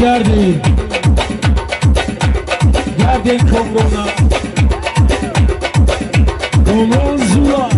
گردین کمرونا کمرون زورا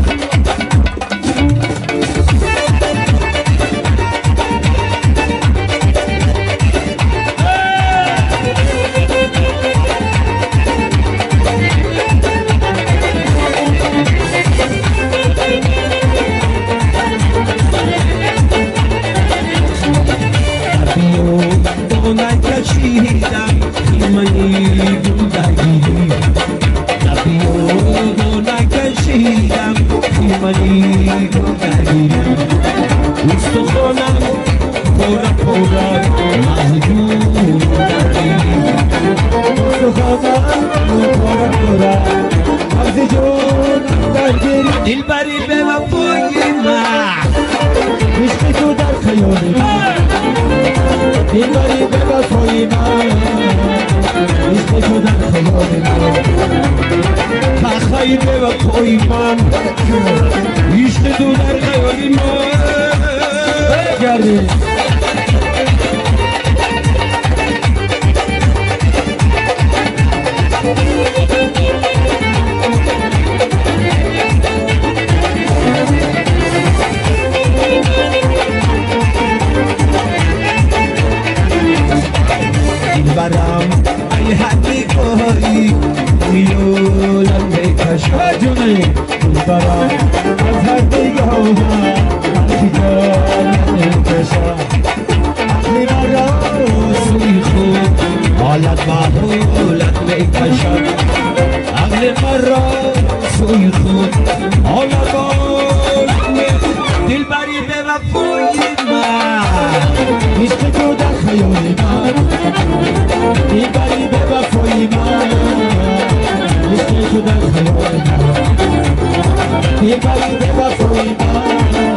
استخوانم پورا پورا مهجور استخوانم پورا پورا مهجور دل بری به وفای من عشق تو در خیال من دل بری به وفای من عشق تو در خیال من تخیل به وفای من عشق تو در خیال من گردی برام ای حدی کوی میولم میکش جونی برام از حدی کوی جان میکش عقلی مرا سوی خود حالت معقولت میکش عقلی مرا سوی خود حالت معقولت دل بری به وفای من عشق تو در خیال من دل بری به وفای من عشق تو در خیال من دل بری به وفای من